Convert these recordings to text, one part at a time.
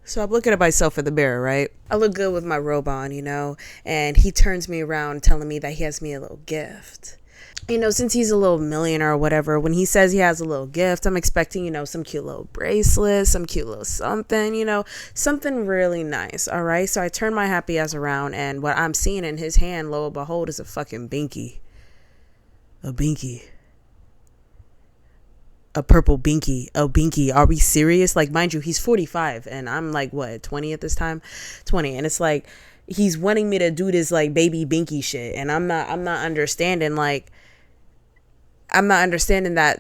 So I'm looking at myself in the mirror, right? I look good with my robe on, and he turns me around telling me that he has me a little gift. Since he's a little millionaire or whatever, when he says he has a little gift, I'm expecting, some cute little bracelet, some cute little something, something really nice. All right. So I turn my happy ass around, and what I'm seeing in his hand, lo and behold, is a fucking binky. A binky. A purple binky. A binky. Are we serious? Like, mind you, he's 45 and I'm like, what, 20 at this time? 20. And it's like, he's wanting me to do this like baby binky shit. And I'm not understanding, like, I'm not understanding that,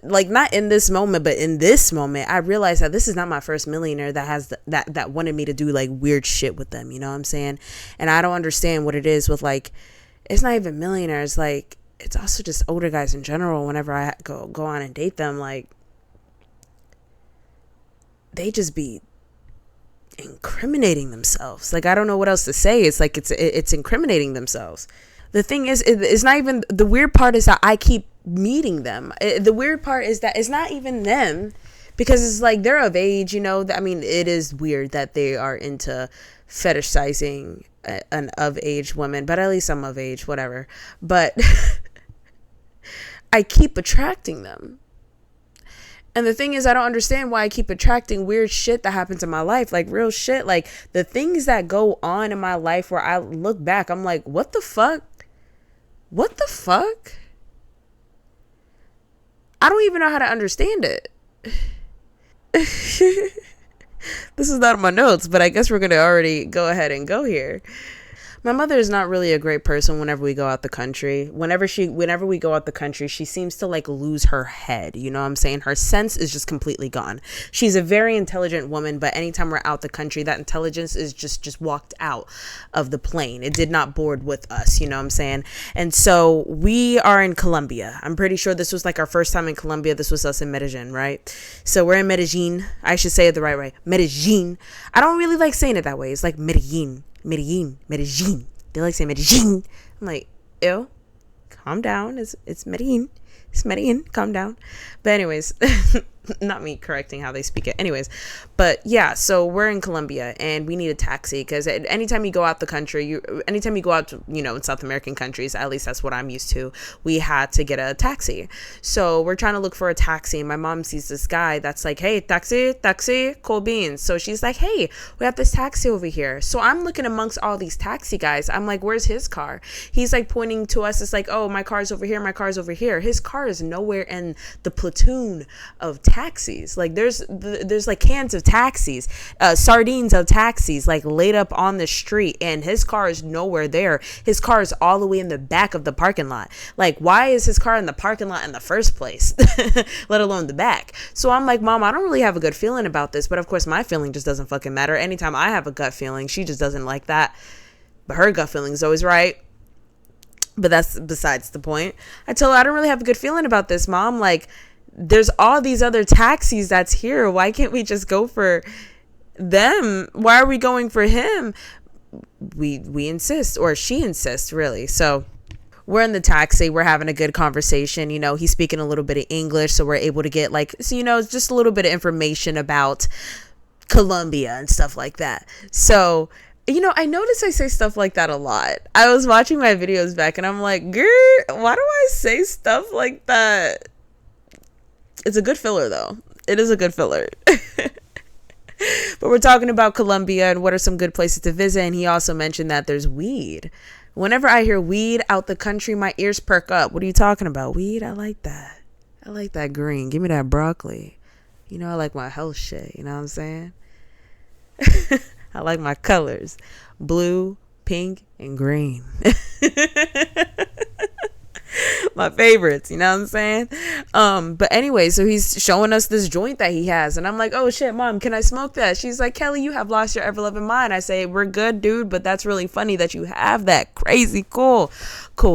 like, not in this moment, but in this moment, I realized that this is not my first millionaire that has that wanted me to do like weird shit with them. You know what I'm saying? And I don't understand what it is with, like, it's not even millionaires. Like, it's also just older guys in general. Whenever I go on and date them, like, they just be incriminating themselves. Like, I don't know what else to say. It's like, it's incriminating themselves. The thing is, it's not even, the weird part is that I keep meeting them. The weird part is that it's not even them, because it's like, they're of age, I mean, it is weird that they are into fetishizing an of age woman, but at least I'm of age, whatever. But I keep attracting them. And the thing is, I don't understand why I keep attracting weird shit that happens in my life. Like, real shit. Like, the things that go on in my life where I look back, I'm like, what the fuck? What the fuck? I don't even know how to understand it. This is not in my notes, but I guess we're going to already go ahead and go here. My mother is not really a great person whenever we go out the country. Whenever we go out the country, she seems to like lose her head. You know what I'm saying? Her sense is just completely gone. She's a very intelligent woman, but anytime we're out the country, that intelligence is just walked out of the plane. It did not board with us. You know what I'm saying? And so we are in Colombia. I'm pretty sure this was like our first time in Colombia. This was us in Medellin, right? So we're in Medellin. I should say it the right way. Medellin. I don't really like saying it that way. It's like Medellin. Medellin. They like saying Medellin. I'm like, ew, calm down. It's Medellin. It's Medellin. Calm down. But anyways, not me correcting how they speak it. Anyways, but yeah, so we're in Colombia and we need a taxi, because anytime you go out the country, anytime you go out to, in South American countries, at least that's what I'm used to, we had to get a taxi. So we're trying to look for a taxi. My mom sees this guy that's like, hey, taxi, cool beans. So she's like, hey, we have this taxi over here. So I'm looking amongst all these taxi guys. I'm like, where's his car? He's like pointing to us. It's like, oh, my car's over here. My car's over here. His car is nowhere in the platoon of taxis. Like, there's like cans of taxis, sardines of taxis, like laid up on the street, and his car is nowhere there. His car is all the way in the back of the parking lot. Like, why is his car in the parking lot in the first place, let alone the back? So I'm like, Mom, I don't really have a good feeling about this, but of course my feeling just doesn't fucking matter. Anytime I have a gut feeling, she just doesn't like that, but her gut feeling is always right. But that's besides the point. I tell her, I don't really have a good feeling about this, Mom. Like, there's all these other taxis that's here. Why can't we just go for them? Why are we going for him? We insist, or she insists, really. So we're in the taxi. We're having a good conversation. He's speaking a little bit of English, so we're able to get just a little bit of information about Colombia and stuff like that. So I notice I say stuff like that a lot. I was watching my videos back and I'm like, girl, why do I say stuff like that? It's a good filler, though. It is a good filler. But we're talking about Colombia and what are some good places to visit. And he also mentioned that there's weed. Whenever I hear weed out the country, my ears perk up. What are you talking about? Weed? I like that. I like that green. Give me that broccoli. I like my health shit. You know what I'm saying? I like my colors. Blue, pink, and green. My favorites, you know what I'm saying? But anyway, so he's showing us this joint that he has, and I'm like, oh shit, Mom, can I smoke that? She's like, Kelly, you have lost your ever-loving mind. I say, we're good, dude, but that's really funny that you have that. Crazy cool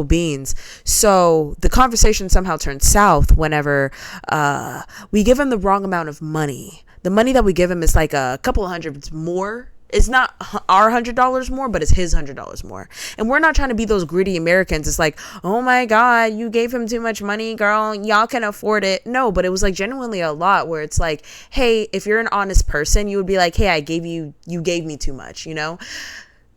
beans. So the conversation somehow turns south whenever we give him the wrong amount of money. The money that we give him is like a couple of hundreds more It's not our $100 more, but it's his $100 more. And we're not trying to be those greedy Americans. It's like, oh my God, you gave him too much money, girl. Y'all can afford it. No, but it was like genuinely a lot where it's like, hey, if you're an honest person, you would be like, hey, you gave me too much, you know?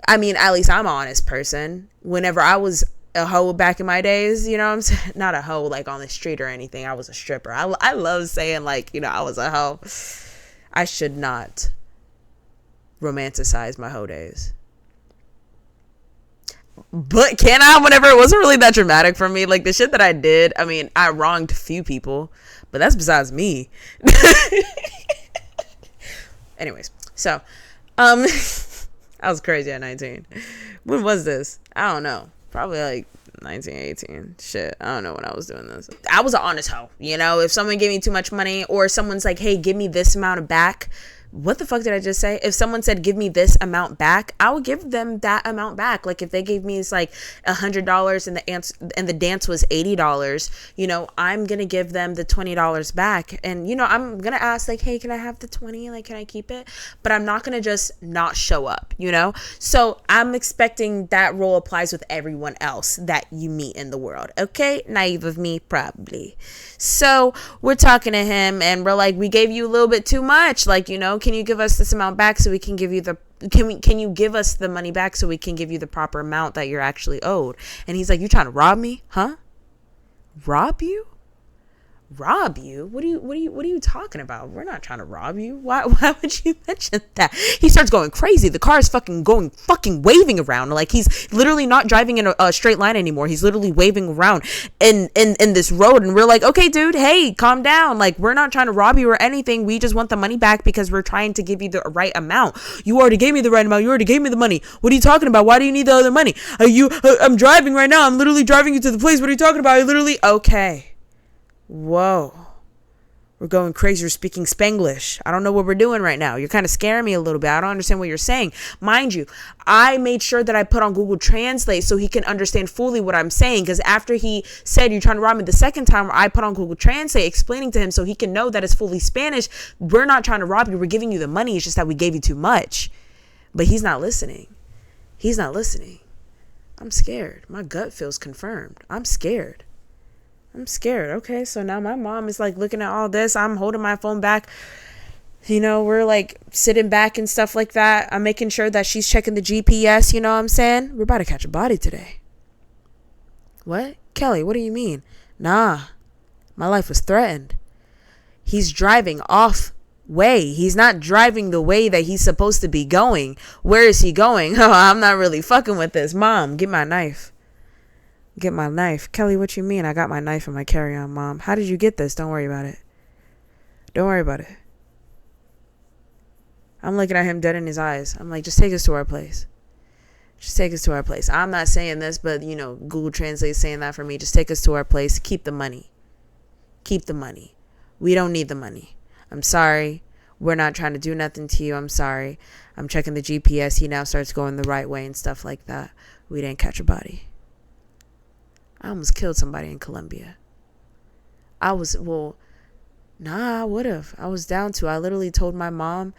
I mean, at least I'm an honest person. Whenever I was a hoe back in my days, you know what I'm saying? Not a hoe like on the street or anything. I was a stripper. I love saying like, you know, I was a hoe. I should not romanticize my hoe days. But can I? Whenever it wasn't really that dramatic for me. Like the shit that I did, I mean, I wronged a few people, but that's besides me. Anyways, so I was crazy at 19. When was this? I don't know. Probably like 1918. Shit, I don't know when I was doing this. I was an honest hoe. You know, if someone gave me too much money or someone's like, hey, give me this amount of back. What the fuck did I just say? If someone said, give me this amount back, I would give them that amount back. Like if they gave me it's like $100 and the dance was $80, you know, I'm going to give them the $20 back. And, you know, I'm going to ask like, hey, can I have the 20? Like, can I keep it? But I'm not going to just not show up, you know? So I'm expecting that role applies with everyone else that you meet in the world. Okay. Naive of me, probably. So we're talking to him and we're like, we gave you a little bit too much. Like, you know, can you give us this amount back so we can give you can you give us the money back so we can give you the proper amount that you're actually owed? And he's like, you trying to rob me? Huh? Rob you? Rob you? What are you talking about? We're not trying to rob you. Why would you mention that? He starts going crazy. The car is fucking waving around. Like he's literally not driving in a straight line anymore. He's literally waving around in this road. And we're like, okay, dude, hey, calm down. Like we're not trying to rob you or anything. We just want the money back because we're trying to give you the right amount. You already gave me the right amount. You already gave me the money. What are you talking about? Why do you need the other money? I'm driving right now. I'm literally driving you to the place. What are you talking about? Okay. Whoa, we're going crazy. You're speaking Spanglish. I don't know what we're doing right now. You're kind of scaring me a little bit. I don't understand what you're saying. Mind you, I made sure that I put on Google Translate so he can understand fully what I'm saying. Because after he said, you're trying to rob me the second time, I put on Google Translate explaining to him so he can know that it's fully Spanish. We're not trying to rob you. We're giving you the money. It's just that we gave you too much. But he's not listening. He's not listening. I'm scared. My gut feels confirmed. I'm scared. Okay, so now my mom is like looking at all this. I'm holding my phone back. You know, we're like sitting back and stuff like that. I'm making sure that she's checking the GPS. You know what I'm saying? We're about to catch a body today. What? Kelly, what do you mean? Nah, my life was threatened. He's driving off way. He's not driving the way that he's supposed to be going. Where is he going? Oh, I'm not really fucking with this. Mom, get my knife. Get my knife. Kelly, what you mean? I got my knife in my carry-on, Mom. How did you get this? Don't worry about it. Don't worry about it. I'm looking at him dead in his eyes. I'm like, just take us to our place. Just take us to our place. I'm not saying this, but, you know, Google Translate is saying that for me. Just take us to our place. Keep the money. Keep the money. We don't need the money. I'm sorry. We're not trying to do nothing to you. I'm sorry. I'm checking the GPS. He now starts going the right way and stuff like that. We didn't catch a body. I almost killed somebody in Colombia. I would have. I was down to. I literally told my mom,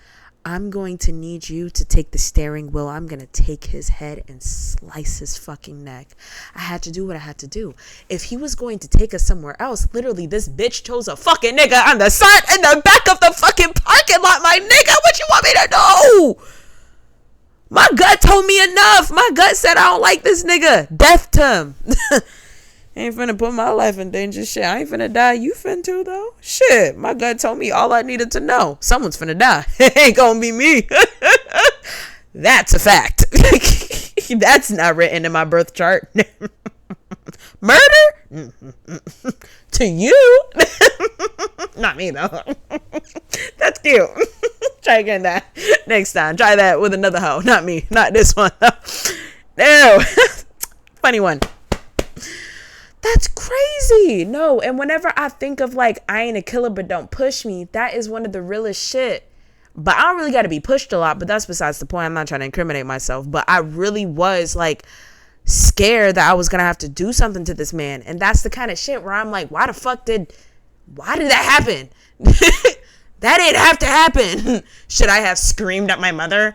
I'm going to need you to take the steering wheel. I'm going to take his head and slice his fucking neck. I had to do what I had to do. If he was going to take us somewhere else, literally this bitch chose a fucking nigga on the side and the back of the fucking parking lot. My nigga, what you want me to do? My gut told me enough. My gut said I don't like this nigga. Death to him. Ain't finna put my life in danger. Shit, I ain't finna die. You finna too, though? Shit, my gut told me all I needed to know. Someone's finna die. It ain't gonna be me. That's a fact. That's not written in my birth chart. Murder? To you? Not me, though. That's cute. Try again that next time. Try that with another hoe. Not me. Not this one. No. Funny one. That's crazy. No, and whenever I think of like, I ain't a killer, but don't push me, that is one of the realest shit. But I don't really got to be pushed a lot, but that's besides the point. I'm not trying to incriminate myself, but I really was like scared that I was going to have to do something to this man. And that's the kind of shit where I'm like, why did that happen? That didn't have to happen. Should I have screamed at my mother?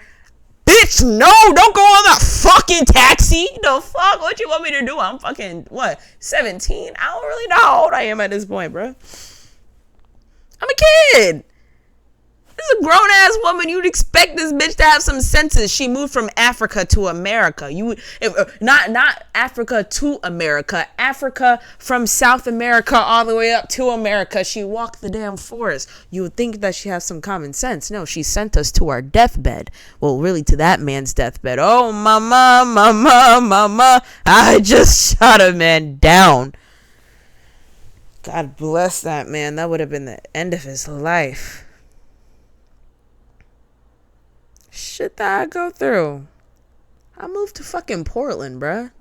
bitch, no, don't go on that fucking taxi. The fuck? What you want me to do? I'm fucking, what, 17? I don't really know how old I am at this point, bro. I'm a kid. This is a grown ass woman. You'd expect this bitch to have some senses. She moved from Africa to America. Not Africa to America. Africa from South America all the way up to America. She walked the damn forest. You would think that she has some common sense. No, she sent us to our deathbed. Well, really to that man's deathbed. Oh, mama, I just shot a man down. God bless that man. That would have been the end of his life. Shit that I go through. I moved to fucking Portland, bruh.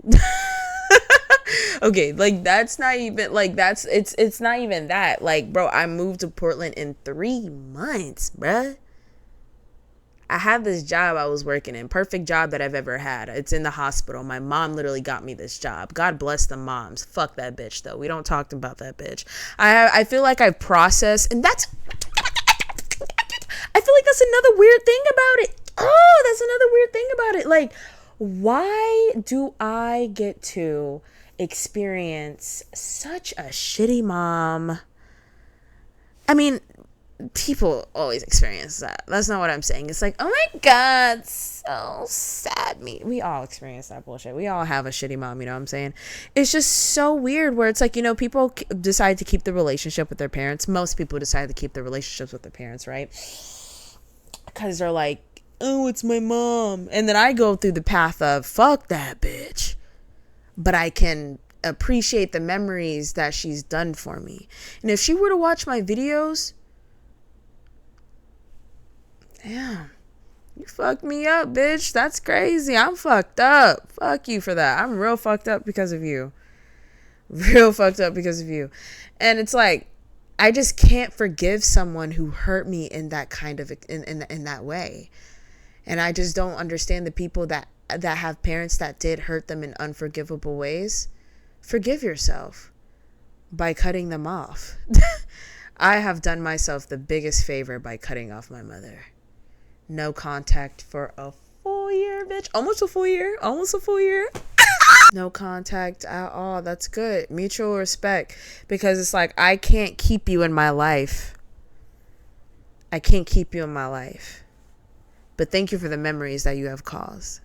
Okay, like that's not even like it's not even that. Like, bro, I moved to Portland in 3 months, bruh. I had this job I was working in. Perfect job that I've ever had. It's in the hospital. My mom literally got me this job. God bless the moms. Fuck that bitch though. We don't talk about that bitch. I feel like I've processed, and I feel like that's another weird thing about it. Oh, that's another weird thing about it. Like, why do I get to experience such a shitty mom? I mean, people always experience that. That's not what I'm saying. It's like, oh my God, so sad. We all experience that bullshit. We all have a shitty mom, you know what I'm saying? It's just so weird where it's like, you know, people decide to keep the relationship with their parents. Most people decide to keep the relationships with their parents, right? Because they're like, oh, it's my mom. And then I go through the path of, fuck that bitch. But I can appreciate the memories that she's done for me. And if she were to watch my videos, damn, you fucked me up, bitch. That's crazy. I'm fucked up. Fuck you for that. I'm real fucked up because of you. Real fucked up because of you. And it's like, I just can't forgive someone who hurt me in that kind of, in that way. And I just don't understand the people that have parents that did hurt them in unforgivable ways. Forgive yourself by cutting them off. I have done myself the biggest favor by cutting off my mother. No contact for a full year, bitch. Almost a full year. No contact at all. That's good. Mutual respect. Because it's like, I can't keep you in my life. But thank you for the memories that you have caused.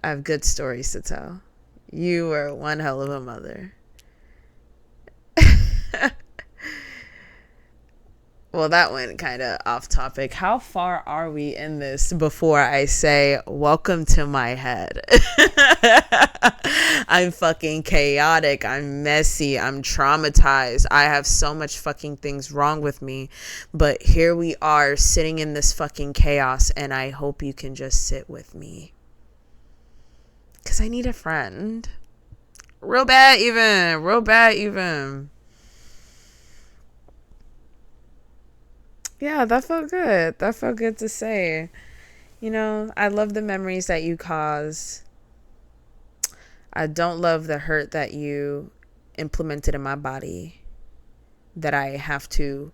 I have good stories to tell. You were one hell of a mother. Well, that went kind of off topic. How far are we in this before I say, welcome to my head? I'm fucking chaotic. I'm messy. I'm traumatized. I have so much fucking things wrong with me. But here we are sitting in this fucking chaos, and I hope you can just sit with me. Because I need a friend. Real bad even. Yeah, that felt good. That felt good to say. You know, I love the memories that you cause. I don't love the hurt that you implemented in my body that I have to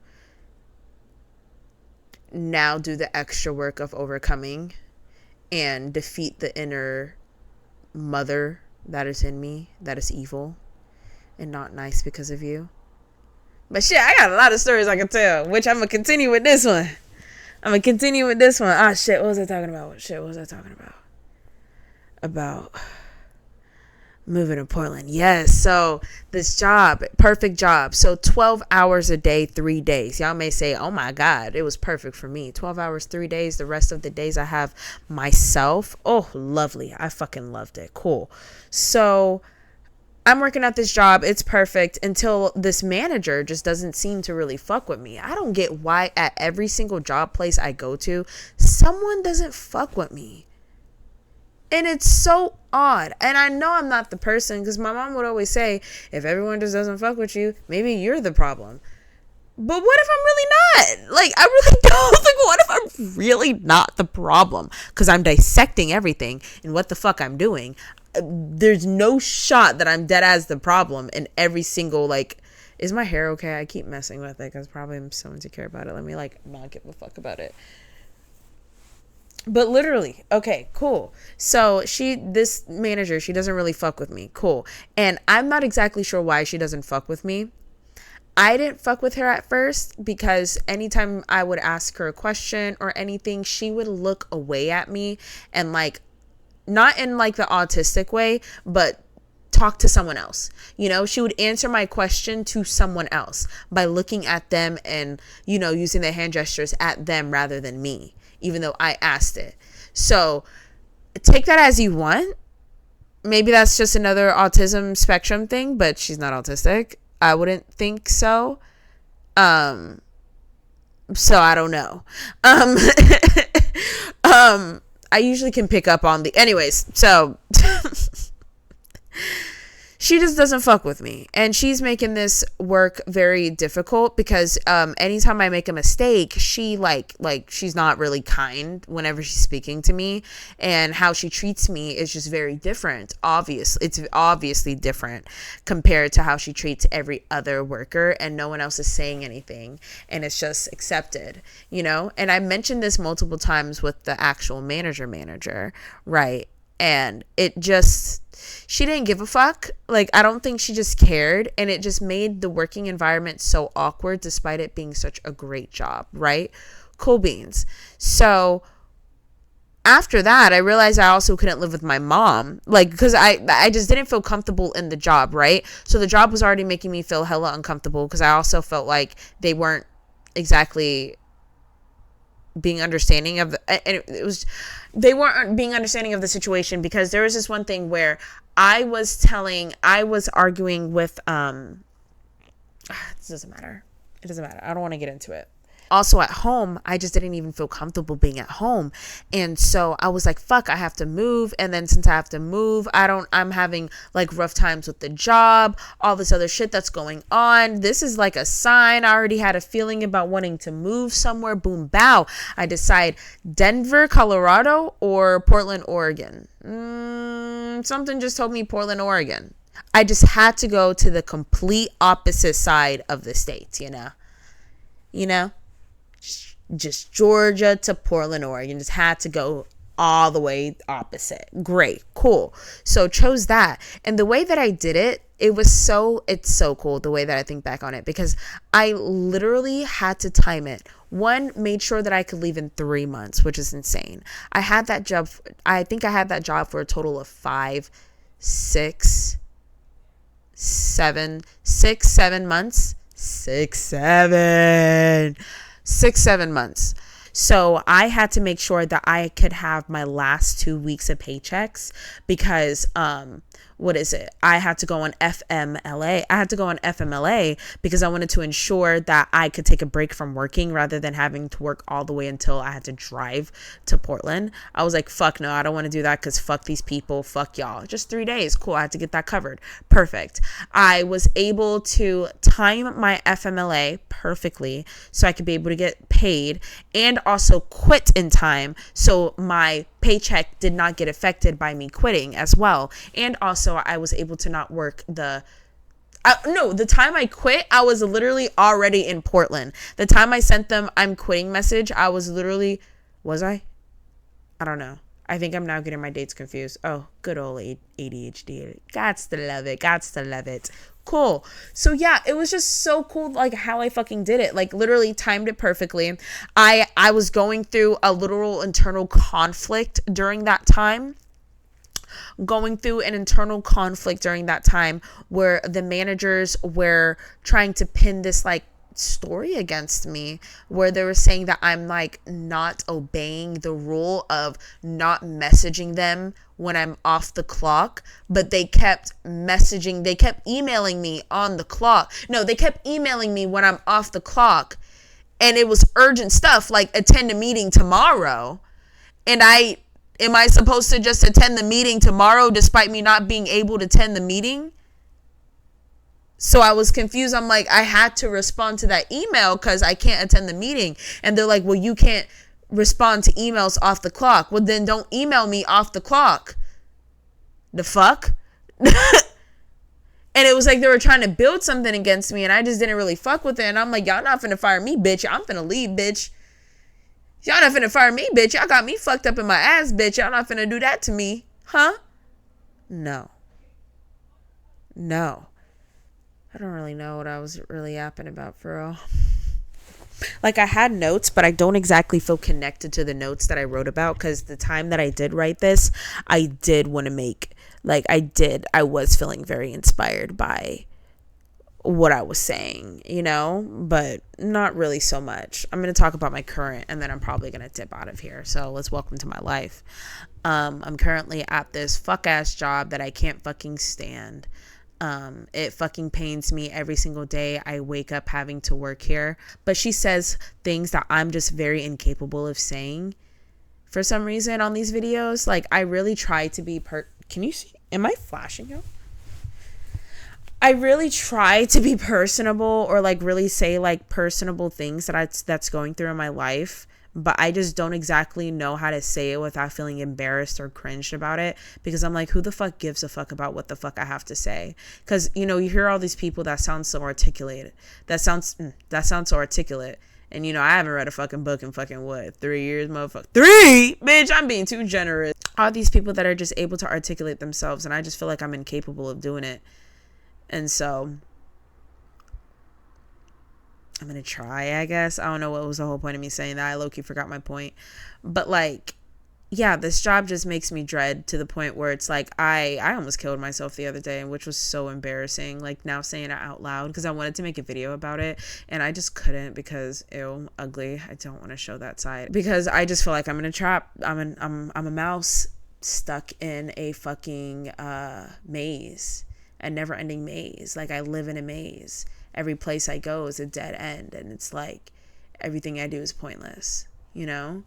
now do the extra work of overcoming and defeat the inner mother that is in me, that is evil and not nice because of you. But shit, I got a lot of stories I can tell, which I'm going to continue with this one. Ah, shit, what was I talking about? About moving to Portland. Yes, so this job, perfect job. So 12 hours a day, 3 days. Y'all may say, oh my God, it was perfect for me. 12 hours, 3 days. The rest of the days I have myself. Oh, lovely. I fucking loved it. Cool. So I'm working at this job. It's perfect until this manager just doesn't seem to really fuck with me. I don't get why at every single job place I go to, someone doesn't fuck with me. And it's so odd. And I know I'm not the person, because my mom would always say, if everyone just doesn't fuck with you, maybe you're the problem. But what if I'm really not? Like, I really don't. Like, what if I'm really not the problem? Because I'm dissecting everything and what the fuck I'm doing. There's no shot that I'm dead as the problem in every single, like, is my hair okay? I keep messing with it because probably I'm so insecure about it. Let me, like, not give a fuck about it. But literally, okay, cool. So this manager, she doesn't really fuck with me. Cool. And I'm not exactly sure why she doesn't fuck with me. I didn't fuck with her at first because anytime I would ask her a question or anything, she would look away at me and like, not in like the autistic way, but talk to someone else. She would answer my question to someone else by looking at them and, using the hand gestures at them rather than me, even though I asked it. So take that as you want. Maybe that's just another autism spectrum thing, but she's not autistic. I wouldn't think so. So I don't know. I usually can pick up on anyways, so she just doesn't fuck with me, and she's making this work very difficult because anytime I make a mistake, she like she's not really kind whenever she's speaking to me, and how she treats me is just very different. Obviously, it's obviously different compared to how she treats every other worker, and no one else is saying anything, and it's just accepted, And I mentioned this multiple times with the actual manager, right? And she didn't give a fuck. Like, I don't think she just cared. And it just made the working environment so awkward despite it being such a great job, right? Cool beans. So after that, I realized I also couldn't live with my mom. Like, because I just didn't feel comfortable in the job, right? So the job was already making me feel hella uncomfortable because I also felt like they weren't exactly being understanding of they weren't being understanding of the situation, because there was this one thing where I was arguing with it doesn't matter. I don't want to get into it. Also at home, I just didn't even feel comfortable being at home. And so I was like, fuck, I have to move. And then since I have to move, I'm having like rough times with the job, all this other shit that's going on. This is like a sign. I already had a feeling about wanting to move somewhere. Boom, bow. I decide Denver, Colorado, or Portland, Oregon. Something just told me Portland, Oregon. I just had to go to the complete opposite side of the state, just Georgia to Portland, Oregon. Just had to go all the way opposite. Great. Cool. So chose that. And the way that I did it, it's so cool the way that I think back on it, because I literally had to time it. One, made sure that I could leave in 3 months, which is insane. I had that job. I think I had that job for a total of 7 months. 6-7 months. So I had to make sure that I could have my last 2 weeks of paychecks because I had to go on FMLA because I wanted to ensure that I could take a break from working rather than having to work all the way until I had to drive to Portland. I was like, fuck no, I don't want to do that because fuck these people, fuck y'all. Just 3 days. Cool. I had to get that covered. Perfect. I was able to time my FMLA perfectly so I could be able to get paid and also quit in time so my paycheck did not get affected by me quitting as well. And also I was able to not work the time I quit, I was literally already in Portland. The time I sent them I'm quitting message, I was literally, was I don't know. I think I'm now getting my dates confused. Oh, good old ADHD. Gots to love it. Cool. So yeah, it was just so cool, like how I fucking did it. Like literally timed it perfectly. I was going through a literal internal conflict during that time. Where the managers were trying to pin this like story against me, where they were saying that I'm like not obeying the rule of not messaging them when I'm off the clock, but they kept emailing me on the clock. No, they kept emailing me when I'm off the clock, and it was urgent stuff like attend a meeting tomorrow. And am I supposed to just attend the meeting tomorrow despite me not being able to attend the meeting? So I was confused. I'm like, I had to respond to that email because I can't attend the meeting. And they're like, well, you can't respond to emails off the clock. Well, then don't email me off the clock. The fuck? And it was like they were trying to build something against me, and I just didn't really fuck with it. And I'm like, y'all not finna fire me, bitch. I'm finna leave, bitch. Y'all not finna fire me, bitch. Y'all got me fucked up in my ass, bitch. Y'all not finna do that to me. Huh? No. No. I don't really know what I was really yapping about for real. Like, I had notes, but I don't exactly feel connected to the notes that I wrote about, because the time that I did write this, I did want to make, like, I was feeling very inspired by what I was saying, you know, but not really so much. I'm going to talk about my current, and then I'm probably going to dip out of here. So let's welcome to my life. I'm currently at this fuck ass job that I can't fucking stand. It fucking pains me every single day I wake up having to work here. But she says things that I'm just very incapable of saying for some reason on these videos. Like, I really try to be can you see? Am I flashing you? I really try to be personable, or like really say like personable things that's going through in my life, but I just don't exactly know how to say it without feeling embarrassed or cringed about it, because I'm like, who the fuck gives a fuck about what the fuck I have to say? Because, you know, you hear all these people that sound so articulate, that sounds so articulate, and, you know, I haven't read a fucking book in fucking what, 3 years, motherfucker. 3? Bitch, I'm being too generous. All these people that are just able to articulate themselves, and I just feel like I'm incapable of doing it. And so I'm going to try, I guess. I don't know what was the whole point of me saying that. I low-key forgot my point. But, like, yeah, this job just makes me dread to the point where it's like I almost killed myself the other day, which was so embarrassing. Like, now saying it out loud, because I wanted to make a video about it, and I just couldn't because, ew, ugly. I don't want to show that side, because I just feel like I'm in a trap. I'm a mouse stuck in a fucking maze. A never-ending maze. Like, I live in a maze. Every place I go is a dead end, and it's like everything I do is pointless, you know?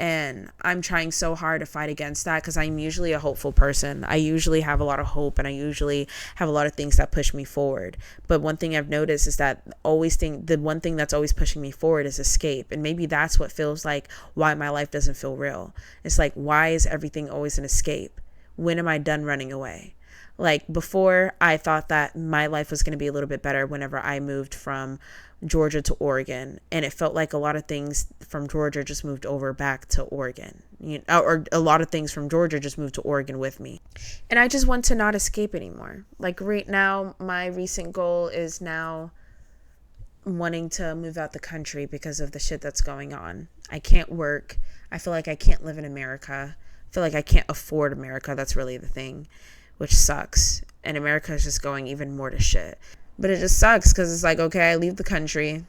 And I'm trying so hard to fight against that, because I'm usually a hopeful person. I usually have a lot of hope, and I usually have a lot of things that push me forward. But one thing I've noticed is that the one thing that's always pushing me forward is escape. And maybe that's what feels like why my life doesn't feel real. It's like, why is everything always an escape? When am I done running away? Like, before, I thought that my life was going to be a little bit better whenever I moved from Georgia to Oregon, and it felt like a lot of things from Georgia just moved over back to Oregon, you know, or a lot of things from Georgia just moved to Oregon with me. And I just want to not escape anymore. Like, right now, my recent goal is now wanting to move out the country because of the shit that's going on. I can't work. I feel like I can't live in America. I feel like I can't afford America. That's really the thing, which sucks. And America is just going even more to shit. But it just sucks, because it's like, okay, I leave the country.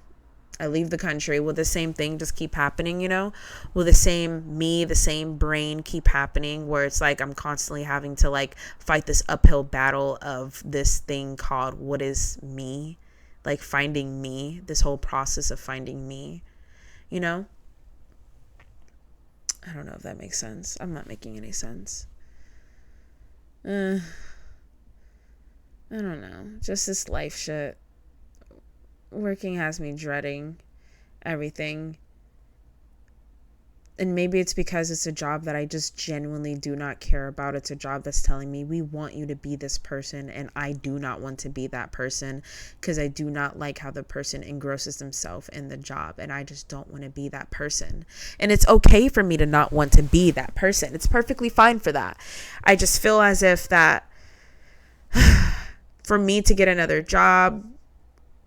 Will the same thing just keep happening, you know? Will the same brain keep happening, where it's like I'm constantly having to like fight this uphill battle of this thing called what is me? Like, finding me, this whole process of finding me, you know? I don't know if that makes sense. I'm not making any sense. I don't know. Just this life shit. Working has me dreading everything. And maybe it's because it's a job that I just genuinely do not care about. It's a job that's telling me, we want you to be this person, and I do not want to be that person, because I do not like how the person engrosses themselves in the job, and I just don't want to be that person. And it's okay for me to not want to be that person. It's perfectly fine for that. I just feel as if that for me to get another job,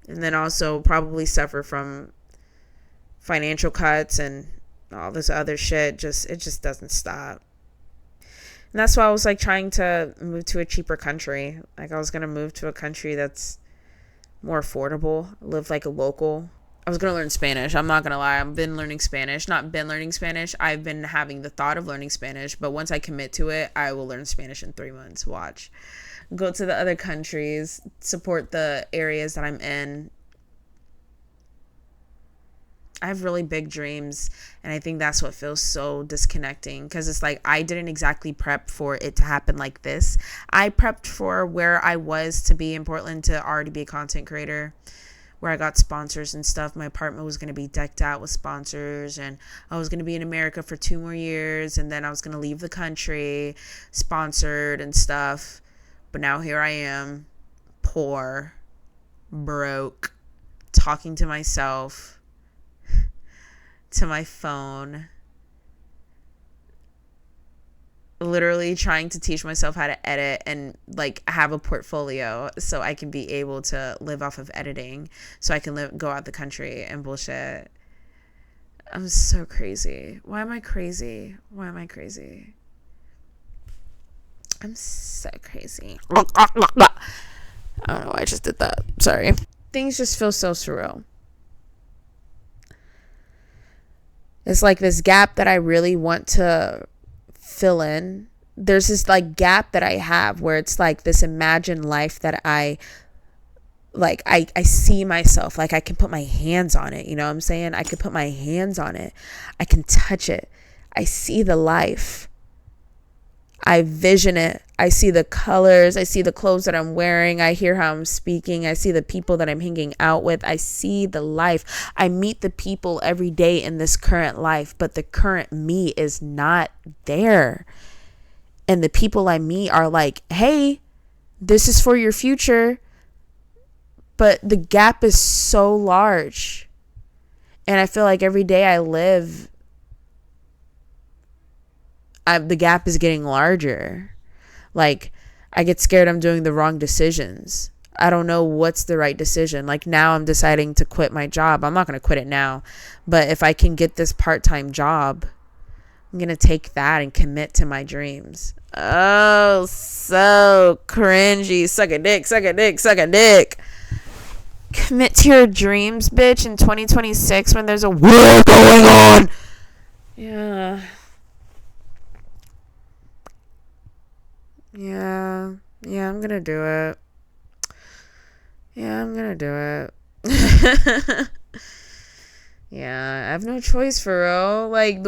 and then also probably suffer from financial cuts and all this other shit, it just doesn't stop. And that's why I was like trying to move to a cheaper country. Like, I was gonna move to a country that's more affordable, live like a local. I was gonna learn Spanish. I'm not gonna lie, I've been learning Spanish. I've been having the thought of learning Spanish, but once I commit to it, I will learn Spanish in 3 months. Watch. Go to the other countries, support the areas that I'm in. I have really big dreams, and I think that's what feels so disconnecting, because it's like I didn't exactly prep for it to happen like this. I prepped for where I was to be in Portland, to already be a content creator, where I got sponsors and stuff. My apartment was going to be decked out with sponsors, and I was going to be in America for 2 more years, and then I was going to leave the country sponsored and stuff. But now here I am, poor, broke, talking to myself, to my phone, literally trying to teach myself how to edit and like have a portfolio so I can be able to live off of editing, so I can go out the country and bullshit. I'm so crazy. Why am I crazy? I'm so crazy. I don't know why I just did that. Sorry. Things just feel so surreal. It's like this gap that I really want to fill in. There's this like gap that I have where it's like this imagined life that I see myself, like I can put my hands on it. You know what I'm saying? I can put my hands on it. I can touch it. I see the life. I vision it. I see the colors. I see the clothes that I'm wearing. I hear how I'm speaking. I see the people that I'm hanging out with. I see the life. I meet the people every day in this current life, but the current me is not there. And the people I meet are like, hey, this is for your future. But the gap is so large. And I feel like every day I live, the gap is getting larger. Like, I get scared I'm doing the wrong decisions. I don't know what's the right decision. Like, now I'm deciding to quit my job. I'm not going to quit it now. But if I can get this part-time job, I'm going to take that and commit to my dreams. Oh, so cringy. Suck a dick, suck a dick, suck a dick. Commit to your dreams, bitch, in 2026 when there's a war going on. Yeah, I'm gonna do it. Yeah, I have no choice, for real. Like,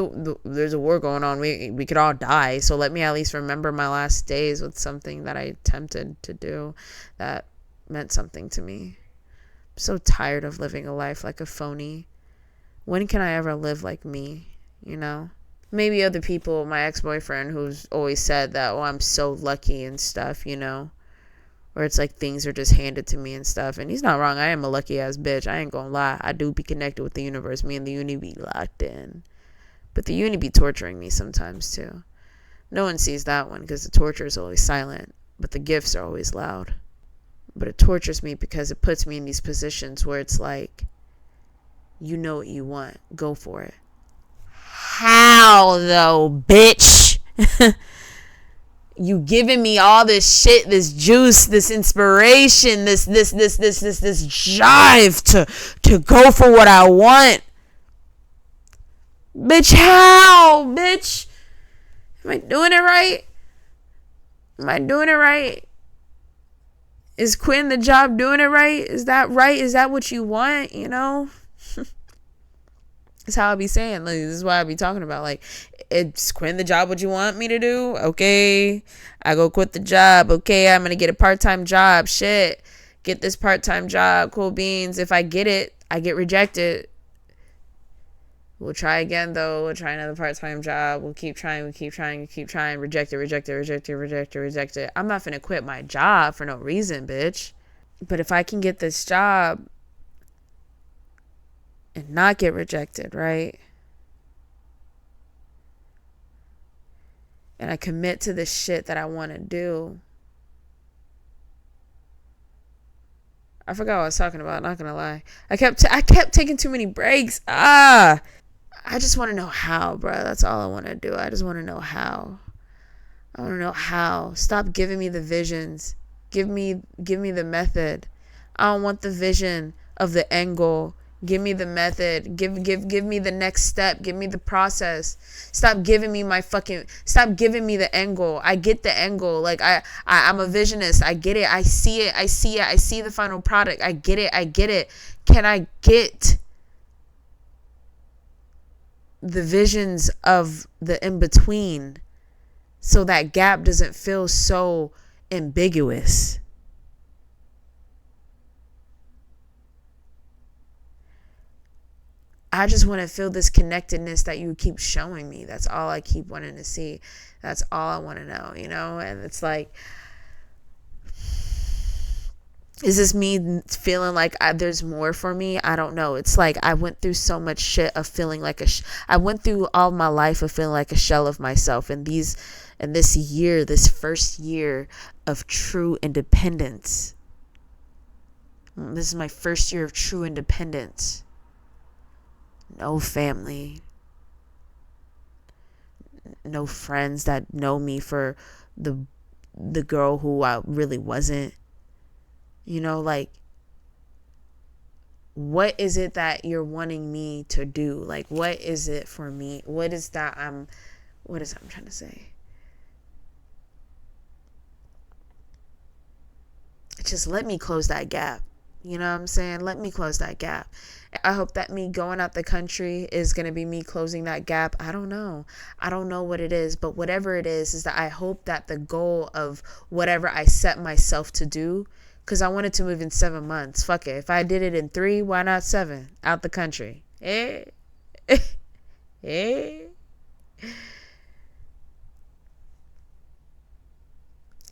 there's a war going on. We could all die. So let me at least remember my last days with something that I attempted to do that meant something to me. I'm so tired of living a life like a phony. When can I ever live like me, you know? Maybe other people, my ex-boyfriend, who's always said that, well, I'm so lucky and stuff, you know? Where it's like things are just handed to me and stuff. And he's not wrong. I am a lucky ass bitch. I ain't gonna lie. I do be connected with the universe. Me and the uni be locked in. But the uni be torturing me sometimes too. No one sees that one because the torture is always silent. But the gifts are always loud. But it tortures me because it puts me in these positions where it's like, you know what you want. Go for it. How though, bitch? You giving me all this shit, this juice, this inspiration, this drive to go for what I want. Bitch, how? Bitch, am I doing it right? Is quitting the job doing it right? Is that right? Is that what you want? You know? That's how I be saying. Like, this is why I be talking about. Like, it's quitting the job what you want me to do? Okay. I go quit the job. Okay, I'm going to get a part-time job. Shit. Get this part-time job. Cool beans. If I get it, I get rejected. We'll try again, though. We'll try another part-time job. We'll keep trying. Reject it. I'm not finna quit my job for no reason, bitch. But if I can get this job and not get rejected, right? And I commit to the shit that I want to do. I forgot what I was talking about, not gonna lie. I kept taking too many breaks. I just want to know how, bro. That's all I want to do. I just want to know how. I want to know how. Stop giving me the visions. Give me the method. I don't want the vision of the end goal. Give me the method. Give me the next step. Give me the process. Stop giving me the end goal. I get the end goal. Like I'm a visionist. I get it. I see it. I see the final product. I get it. Can I get the visions of the in between so that gap doesn't feel so ambiguous? I just want to feel this connectedness that you keep showing me. That's all I keep wanting to see. That's all I want to know, you know? And it's like, Is this me feeling like there's more for me? I don't know. It's like I went through so much shit of feeling like I went through all my life of feeling like a shell of myself. And this year, this first year of true independence. This is my first year of true independence. No family. No friends that know me for the girl who I really wasn't. You know, like, what is it that you're wanting me to do? Like, what is it for me? What is that I'm trying to say? Just let me close that gap. You know what I'm saying? Let me close that gap. I hope that me going out the country is going to be me closing that gap. I don't know. I don't know what it is, but whatever it is that I hope that the goal of whatever I set myself to do, because I wanted to move in 7 months. Fuck it. If I did it in 3, why not 7? Out the country. Eh? Eh?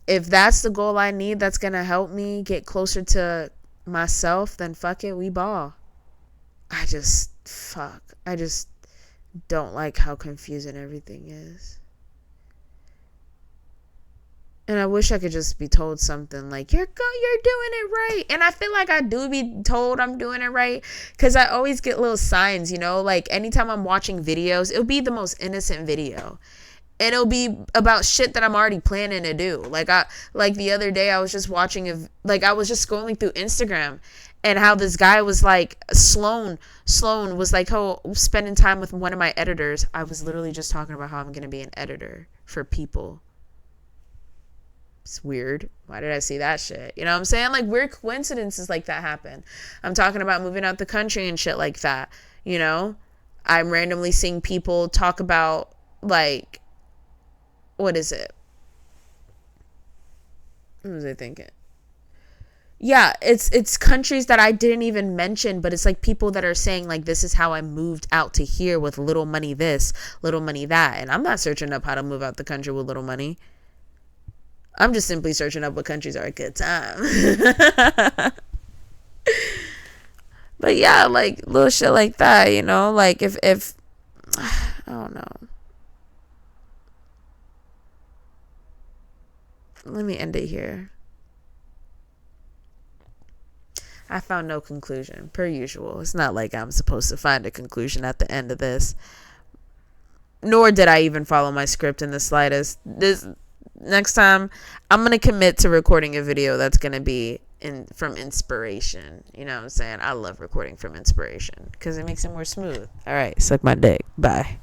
If that's the goal I need, that's going to help me get closer to myself, then fuck it, we ball. I just don't like how confusing everything is. And I wish I could just be told something like, you're doing it right. And I feel like I do be told I'm doing it right, because I always get little signs, you know, like anytime I'm watching videos, it'll be the most innocent video. And it'll be about shit that I'm already planning to do. Like the other day I was just watching I was just scrolling through Instagram, and how this guy was like, Sloan was like, oh, spending time with one of my editors. I was literally just talking about how I'm going to be an editor for people. It's weird. Why did I see that shit? You know what I'm saying? Like, weird coincidences like that happen. I'm talking about moving out the country and shit like that. You know, I'm randomly seeing people talk about, like, what is it? What was I thinking? Yeah, it's countries that I didn't even mention, but it's like people that are saying like, this is how I moved out to here with little money this, little money that. And I'm not searching up how to move out the country with little money. I'm just simply searching up what countries are a good time. But yeah, like little shit like that, you know, like if I don't know. Let me end it here. I found no conclusion, per usual. It's not like I'm supposed to find a conclusion at the end of this. Nor did I even follow my script in the slightest. This next time, I'm going to commit to recording a video that's going to be from inspiration. You know what I'm saying? I love recording from inspiration because it makes it more smooth. All right, suck my dick. Bye.